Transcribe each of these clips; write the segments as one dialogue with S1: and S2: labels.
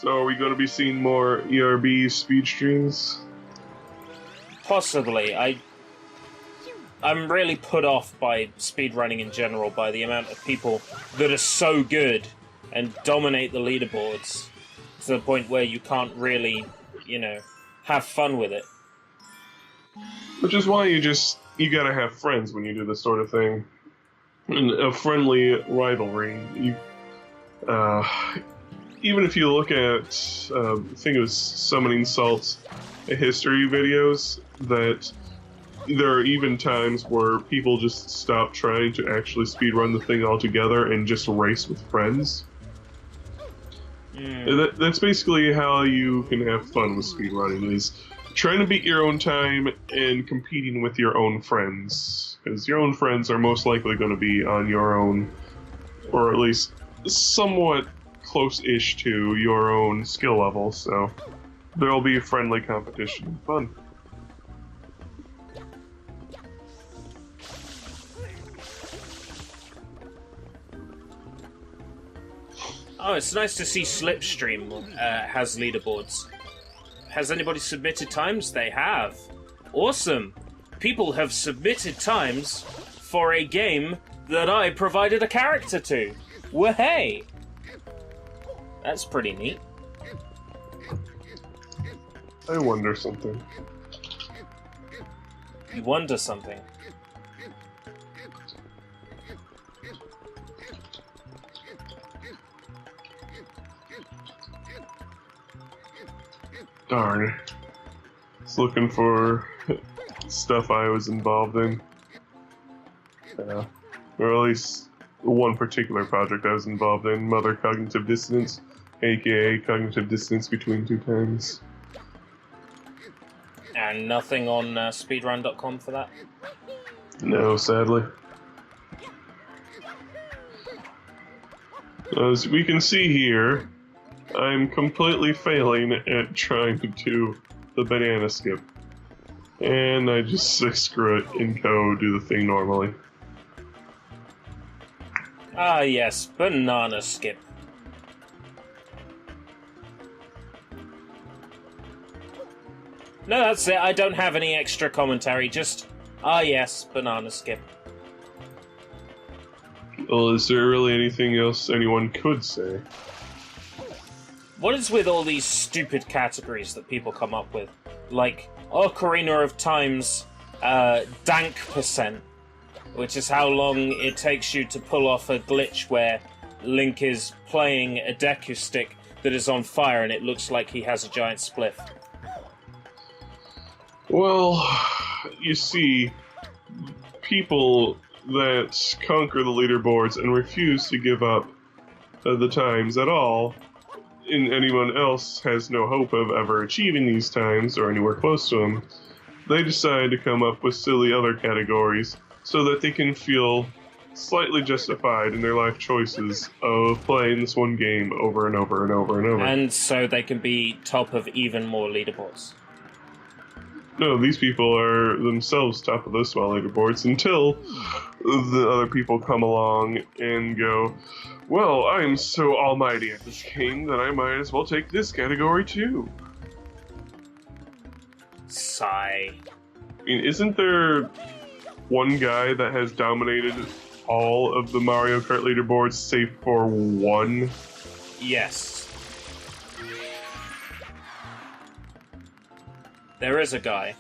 S1: So are we going to be seeing more ERB speed streams?
S2: Possibly. I'm really put off by speedrunning in general, by the amount of people that are so good and dominate the leaderboards to the point where you can't really, have fun with it.
S1: Which is why you gotta have friends when you do this sort of thing. And a friendly rivalry. Even if you look at, I think it was Summoning Salt's history videos, that there are even times where people just stop trying to actually speedrun the thing altogether and just race with friends. That's basically how you can have fun with speedrunning, is trying to beat your own time and competing with your own friends. Because your own friends are most likely going to be on your own, or at least somewhat close-ish to your own skill level, so there'll be friendly competition and fun.
S2: Oh, it's nice to see Slipstream has leaderboards. Has anybody submitted times? They have. Awesome. People have submitted times for a game that I provided a character to. Wahey! That's pretty neat.
S1: I wonder something.
S2: You wonder something.
S1: Darn. Just looking for stuff I was involved in. Or at least one particular project I was involved in, Mother Cognitive Dissonance, aka Cognitive Dissonance Between Two Times.
S2: And nothing on speedrun.com for that?
S1: No, sadly. As we can see here, I'm completely failing at trying to do the banana skip. And I just say screw it, Inco, do the thing normally.
S2: Ah yes, banana skip. No, that's it, I don't have any extra commentary, just, ah yes, banana skip.
S1: Well, is there really anything else anyone could say?
S2: What is with all these stupid categories that people come up with? Like, Ocarina of Time's dank percent, which is how long it takes you to pull off a glitch where Link is playing a Deku stick that is on fire and it looks like he has a giant spliff.
S1: Well, you see, people that conquer the leaderboards and refuse to give up the times at all, and anyone else has no hope of ever achieving these times or anywhere close to them, they decide to come up with silly other categories so that they can feel slightly justified in their life choices of playing this one game over and over and over and over.
S2: And so they can be top of even more leaderboards.
S1: No, these people are themselves top of those small leaderboards until the other people come along and go, well, I'm so almighty at this game that I might as well take this category too.
S2: Sigh.
S1: I mean, isn't there one guy that has dominated all of the Mario Kart leaderboards save for one?
S2: Yes. There is a guy.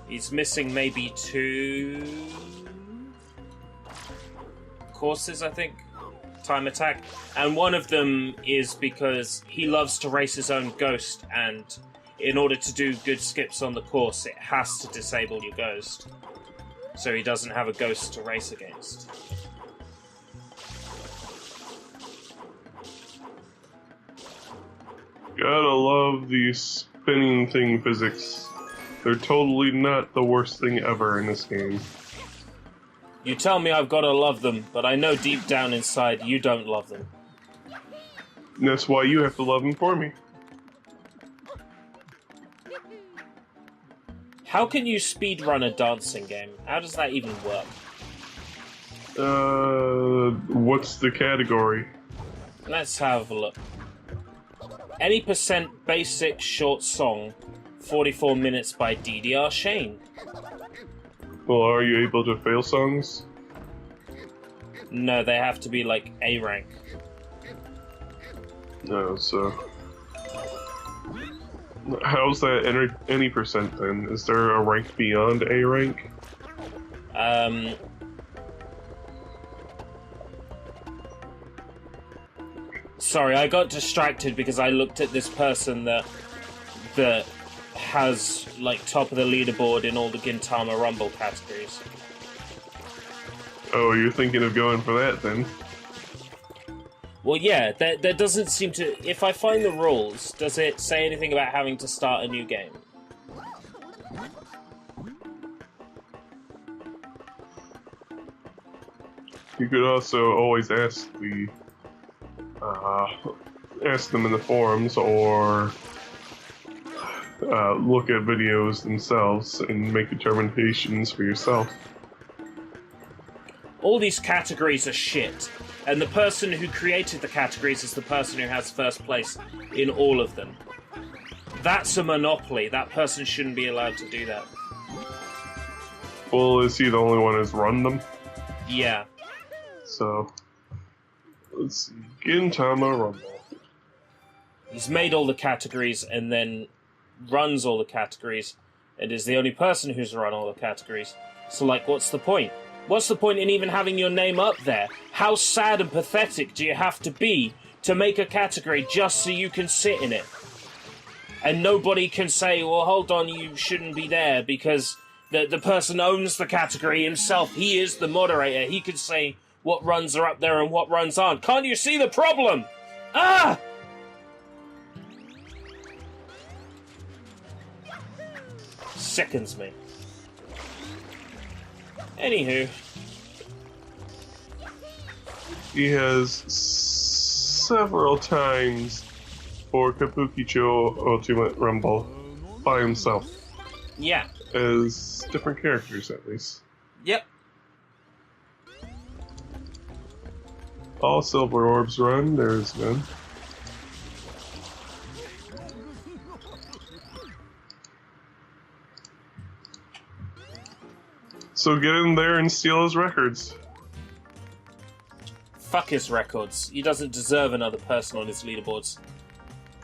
S2: He's missing maybe 2 courses, I think. Time attack. And one of them is because he loves to race his own ghost, and in order to do good skips on the course, it has to disable your ghost. So he doesn't have a ghost to race against.
S1: Gotta love these spinning thing physics. They're totally not the worst thing ever in this game.
S2: You tell me I've gotta love them, but I know deep down inside you don't love them.
S1: And that's why you have to love them for me.
S2: How can you speedrun a dancing game? How does that even work?
S1: What's the category?
S2: Let's have a look. Any percent basic short song, 44 minutes by DDR Shane.
S1: Well, are you able to fail songs?
S2: No, they have to be like A rank.
S1: No, so... How's that any percent then? Is there a rank beyond A rank?
S2: Sorry, I got distracted because I looked at this person that has like top of the leaderboard in all the Gintama Rumble categories.
S1: Oh, you're thinking of going for that then?
S2: Well, yeah, there doesn't seem to... If I find the rules, does it say anything about having to start a new game?
S1: You could also always ask them in the forums, or look at videos themselves and make determinations for yourself.
S2: All these categories are shit, and the person who created the categories is the person who has first place in all of them. That's a monopoly. That person shouldn't be allowed to do that.
S1: Well, is he the only one who's run them?
S2: Yeah.
S1: So, let's see. Gintama Rumble.
S2: He's made all the categories and then runs all the categories, and is the only person who's run all the categories. So, like, what's the point? What's the point in even having your name up there? How sad and pathetic do you have to be to make a category just so you can sit in it? And nobody can say, well, hold on, you shouldn't be there, because the person owns the category himself. He is the moderator. He can say what runs are up there and what runs aren't. Can't you see the problem? Ah! Sickens me. Anywho.
S1: He has several times for Kabukicho Ultimate Rumble by himself.
S2: Yeah.
S1: As different characters, at least.
S2: Yep.
S1: All Silver Orbs run, there's none. So get in there and steal his records.
S2: Fuck his records. He doesn't deserve another person on his leaderboards.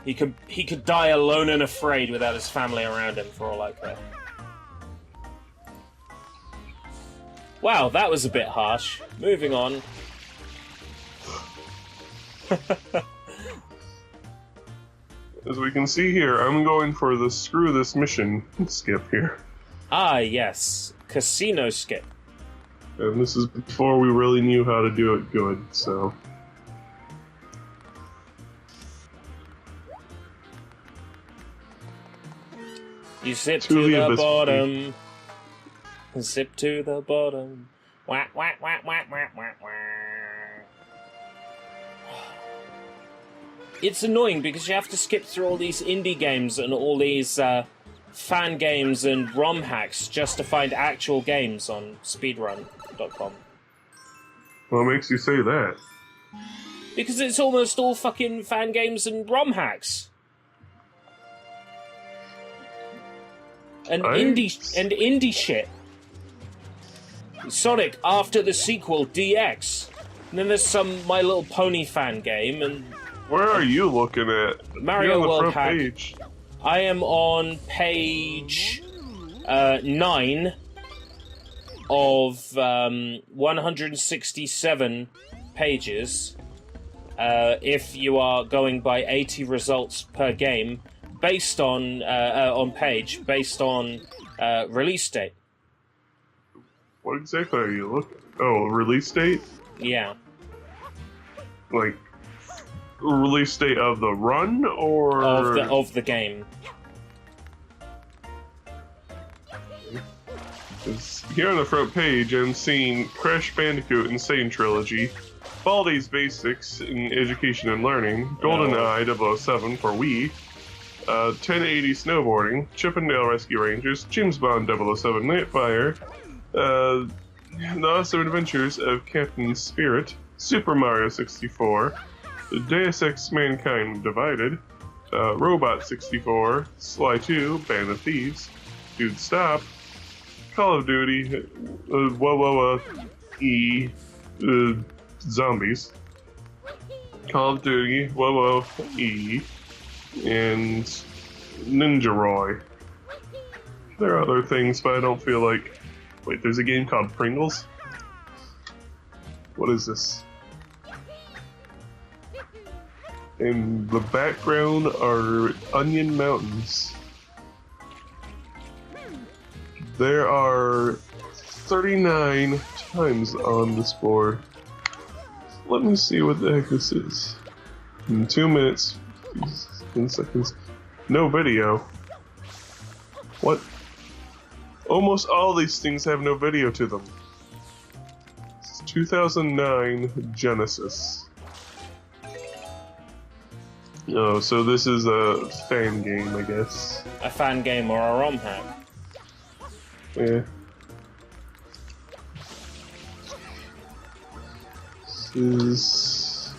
S2: He could die alone and afraid without his family around him, for all I care. Wow, that was a bit harsh. Moving on.
S1: As we can see here, I'm going for the screw this mission skip here.
S2: Ah, yes. Casino skip.
S1: And this is before we really knew how to do it good, so...
S2: You zip to the bottom. Zip to the bottom. Whack, whack, whack, whack, whack, whack, whack. It's annoying because you have to skip through all these indie games and all these fan games and ROM hacks just to find actual games on speedrun.com.
S1: What makes you say that?
S2: Because it's almost all fucking fan games and ROM hacks. And indie shit. Sonic after the sequel DX. And then there's some My Little Pony fan game and...
S1: Where are you looking at?
S2: Mario
S1: You're on the
S2: World
S1: front
S2: Hack.
S1: page.
S2: I am on page 9 of 167 pages. If you are going by 80 results per game, based on page, based on release date.
S1: What exactly are you looking? Oh, release date?
S2: Yeah.
S1: Like release date of the run, or
S2: of the game.
S1: Here on the front page, I'm seeing Crash Bandicoot Insane Trilogy, Baldi's Basics in Education and Learning, GoldenEye 007 for Wii, 1080 Snowboarding, Chippendale Rescue Rangers, James Bond 007 Nightfire, The Awesome Adventures of Captain Spirit, Super Mario 64, Deus Ex Mankind Divided, Robot 64, Sly 2, Band of Thieves, Dude Stop, Call of Duty, E, Zombies, Call of Duty, E, and Ninja Roy. There are other things, but I don't feel like... Wait, there's a game called Pringles? What is this? In the background are Onion Mountains. There are 39 times on this board. Let me see what the heck this is. In 2 minutes, 10 seconds. No video. What? Almost all these things have no video to them. It's 2009 Genesis. Oh, so this is a fan game, I guess.
S2: A fan game or a ROM hack?
S1: Yeah. This is...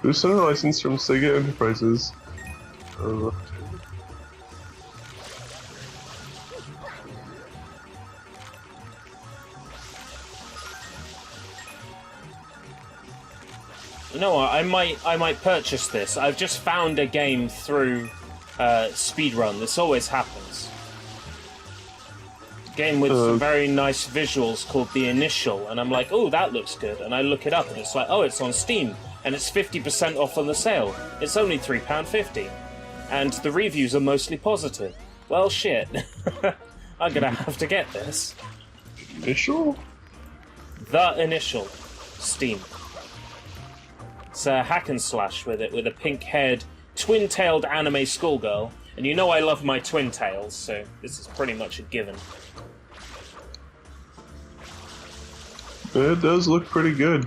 S1: Who's under license from Sega Enterprises?
S2: You know what? I might purchase this. I've just found a game through Speedrun. This always happens. Game with some very nice visuals called The Initial, and I'm like, oh, that looks good. And I look it up, and it's like, oh, it's on Steam, and it's 50% off on the sale. It's only £3.50, and the reviews are mostly positive. Well, shit. I'm gonna have to get this.
S1: Initial?
S2: The Initial. Steam. It's a hack and slash with a pink-haired, twin-tailed anime schoolgirl, and you know I love my twin tails, so this is pretty much a given.
S1: It does look pretty good.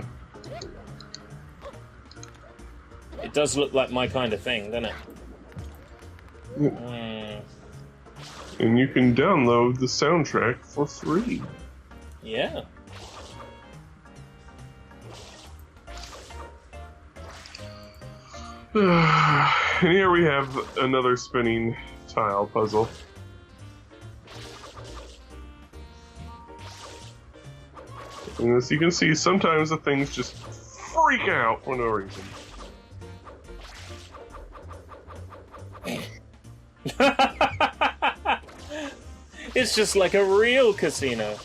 S2: It does look like my kind of thing, doesn't it?
S1: Yeah. And you can download the soundtrack for free.
S2: Yeah.
S1: And here we have another spinning tile puzzle. And as you can see, sometimes the things just freak out for no reason.
S2: It's just like a real casino.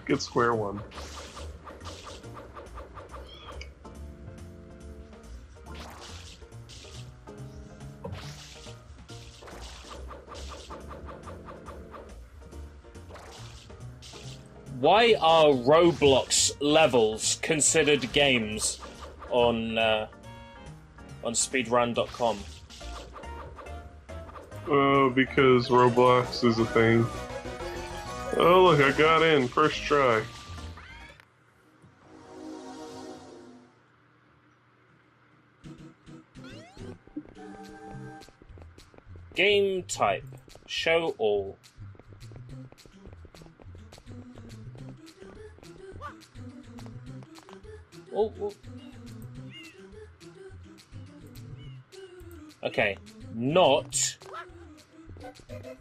S1: Get square one.
S2: Why are Roblox levels considered games on Speedrun.com?
S1: Oh, because Roblox is a thing. Oh, look, I got in. First try.
S2: Game type. Show all. Oh. Okay. Not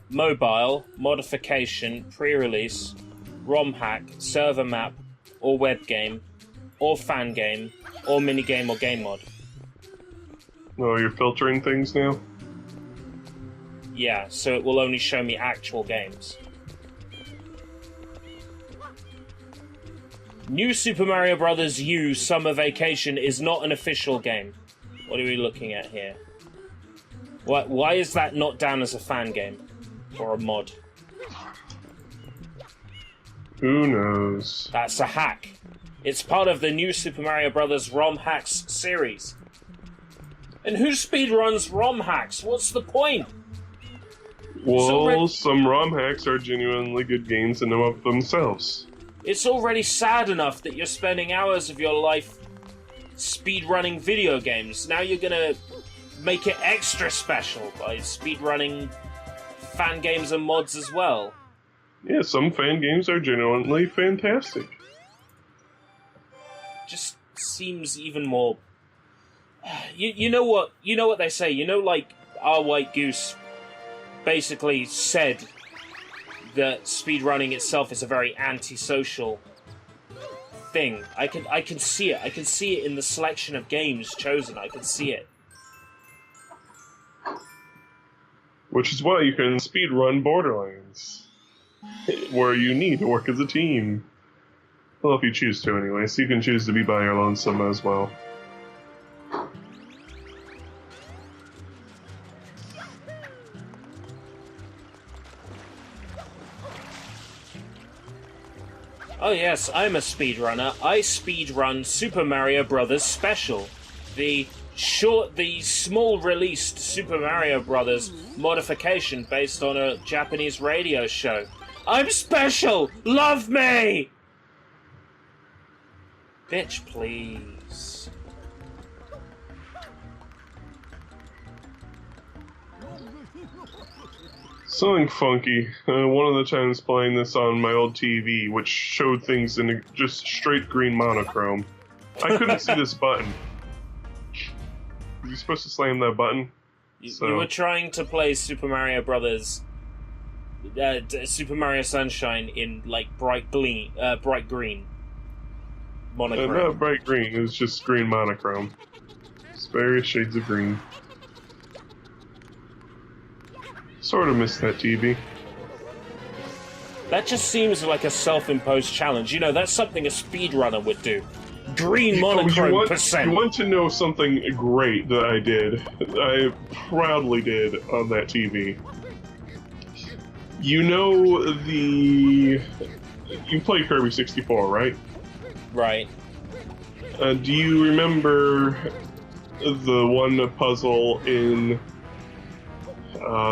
S2: mobile, modification, pre-release, ROM hack, server map, or web game, or fan game, or minigame or game mod.
S1: Oh, you're filtering things now?
S2: Yeah, so it will only show me actual games. New Super Mario Bros. U Summer Vacation is not an official game. What are we looking at here? Why is that not down as a fan game? Or a mod?
S1: Who knows?
S2: That's a hack. It's part of the New Super Mario Bros. ROM Hacks series. And who speedruns ROM hacks? What's the point?
S1: Well, some ROM hacks are genuinely good games in and of themselves.
S2: It's already sad enough that you're spending hours of your life speedrunning video games. Now you're gonna make it extra special by speedrunning fan games and mods as well.
S1: Yeah, some fan games are genuinely fantastic.
S2: Just seems even more... You know what they say, like Our White Goose basically said that speedrunning itself is a very antisocial thing. I can see it. I can see it in the selection of games chosen. I can see it.
S1: Which is why you can speedrun Borderlands, where you need to work as a team. Well, if you choose to anyway, so you can choose to be by your lonesome as well.
S2: Oh yes, I'm a speedrunner. I speedrun Super Mario Bros. Special. The small released Super Mario Bros. Modification based on a Japanese radio show. I'm special! Love me! Bitch, please.
S1: Something funky. One of the times playing this on my old TV, which showed things in just straight green monochrome. I couldn't see this button. You're supposed to slam that button?
S2: You were trying to play Super Mario Brothers, Super Mario Sunshine in like bright green monochrome.
S1: Not bright green. It was just green monochrome. It's various shades of green. Sort of missed that TV.
S2: That just seems like a self-imposed challenge. That's something a speedrunner would do. Green monochrome percent.
S1: You want to know something great that I did? I proudly did on that TV. You play Kirby 64, right?
S2: Right.
S1: Do you remember the one puzzle in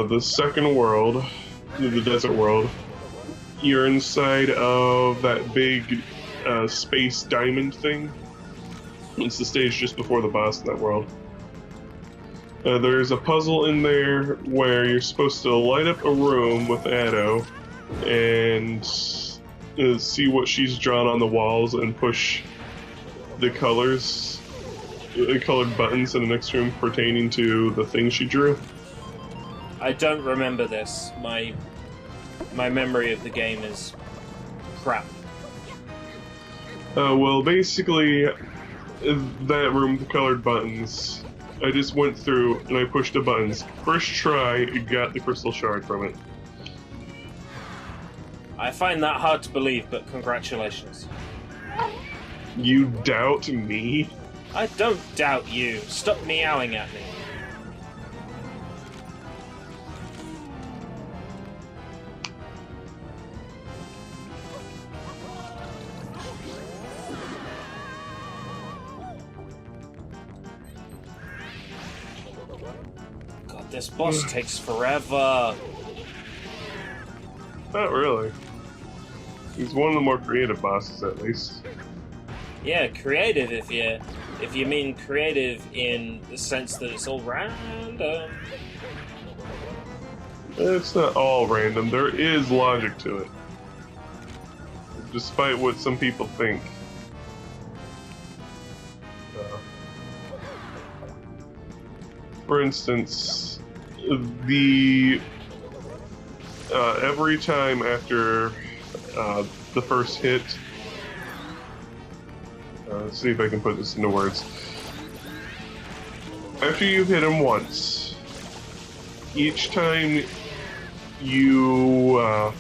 S1: the second world, the desert world? You're inside of that big space diamond thing. It's the stage just before the boss in that world. There's a puzzle in there where you're supposed to light up a room with Addo and see what she's drawn on the walls and push the colored buttons in the next room pertaining to the thing she drew.
S2: I don't remember this. My memory of the game is crap.
S1: Well, basically, that room with the colored buttons, I just went through and I pushed the buttons. First try, got the crystal shard from it.
S2: I find that hard to believe, but congratulations.
S1: You doubt me?
S2: I don't doubt you. Stop meowing at me. God, this boss takes forever.
S1: Not really. He's one of the more creative bosses, at least.
S2: Yeah, creative if you mean creative in the sense that it's all random.
S1: It's not all random. There is logic to it. Despite what some people think. For instance, every time after the first hit, let's see if I can put this into words. After you've hit him once, each time you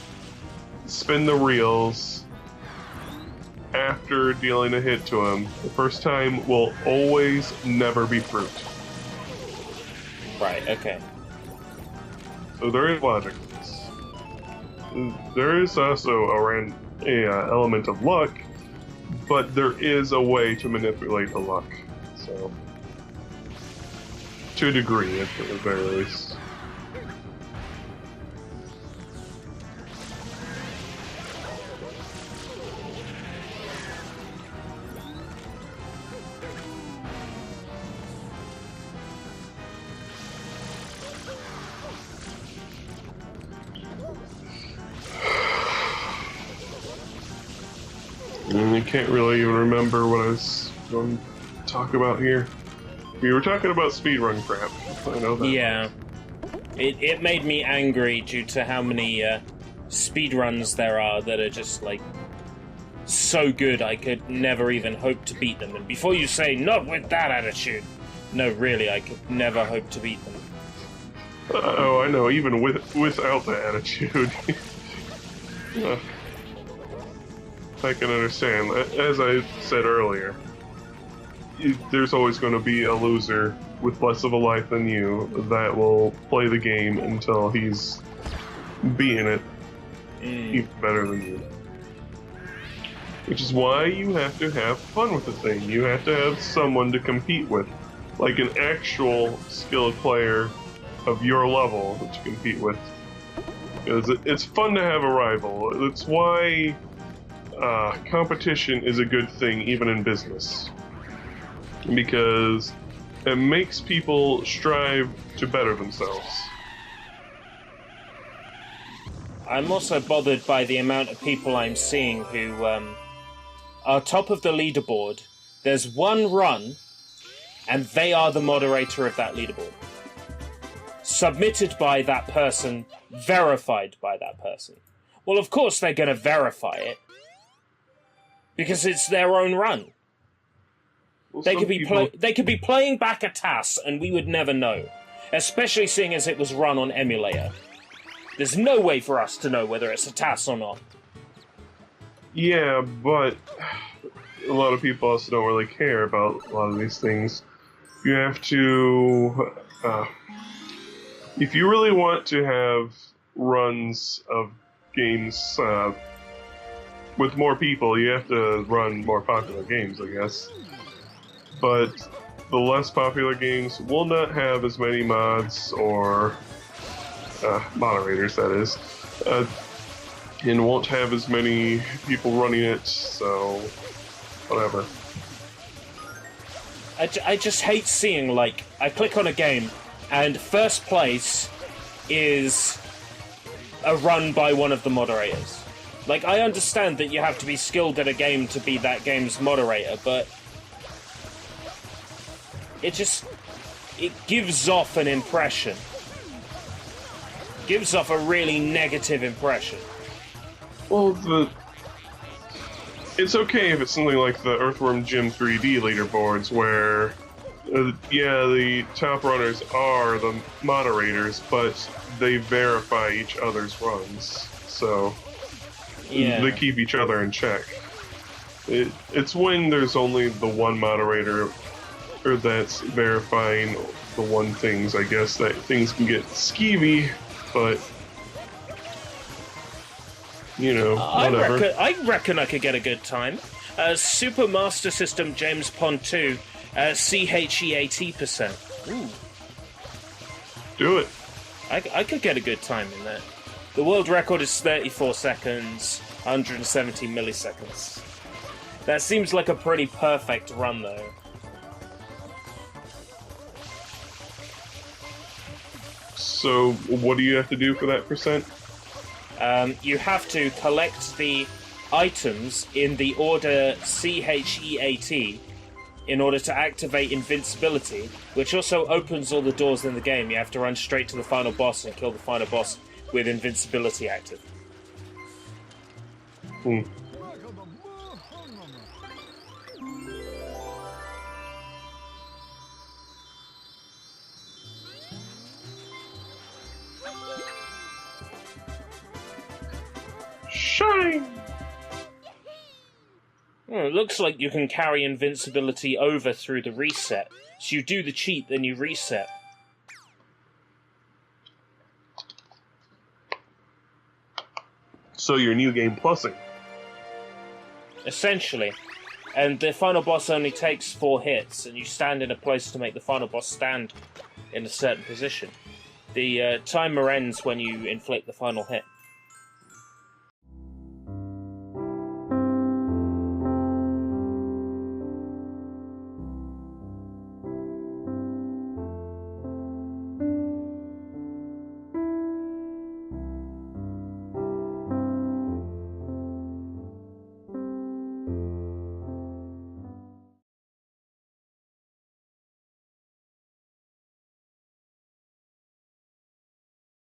S1: spin the reels after dealing a hit to him, the first time will always never be fruit.
S2: Right, okay.
S1: So there is logic to this. There is also an element of luck, but there is a way to manipulate the luck. So, to a degree, at the very least. I can't really even remember what I was going to talk about here. We were talking about speedrun crap. I know that.
S2: Yeah. It made me angry due to how many speedruns there are that are just, like, so good I could never even hope to beat them. And before you say, not with that attitude, no, really, I could never hope to beat them.
S1: Oh, I know, even without the attitude. I can understand. As I said earlier, there's always going to be a loser with less of a life than you that will play the game until he's beating it even better than you. Which is why you have to have fun with the thing. You have to have someone to compete with, like an actual skilled player of your level that you compete with. Because it's fun to have a rival. That's why competition is a good thing even in business. Because it makes people strive to better themselves.
S2: I'm also bothered by the amount of people I'm seeing who are top of the leaderboard. There's one run, and they are the moderator of that leaderboard. Submitted by that person, verified by that person. Well, of course they're going to verify it. Because it's their own run.
S1: Well,
S2: they could be playing back a TAS, and we would never know. Especially seeing as it was run on emulator. There's no way for us to know whether it's a TAS or not.
S1: Yeah, but a lot of people also don't really care about a lot of these things. You have to... if you really want to have runs of games with more people, you have to run more popular games, I guess. But the less popular games will not have as many mods or moderators, that is, and won't have as many people running it, so whatever.
S2: I just hate seeing, like, I click on a game and first place is a run by one of the moderators. Like, I understand that you have to be skilled at a game to be that game's moderator, but it gives off an impression. Gives off a really negative impression.
S1: Well, it's okay if it's something like the Earthworm Jim 3D leaderboards, where, the top runners are the moderators, but they verify each other's runs, so they keep each other in check. It's when there's only the one moderator that's verifying the one things, I guess, that things can get skeevy, but... whatever.
S2: I reckon I could get a good time. Super Master System James Pond 2, CHEAT%. Ooh.
S1: Do it.
S2: I could get a good time in that. The world record is 34 seconds, 170 milliseconds. That seems like a pretty perfect run, though.
S1: So, what do you have to do for that percent?
S2: You have to collect the items in the order CHEAT in order to activate invincibility, which also opens all the doors in the game. You have to run straight to the final boss and kill the final boss with invincibility active.
S1: Shine!
S2: Well, it looks like you can carry invincibility over through the reset. So you do the cheat, then you reset.
S1: So you're new game plussing.
S2: Essentially. And the final boss only takes 4 hits, and you stand in a place to make the final boss stand in a certain position. The timer ends when you inflict the final hit.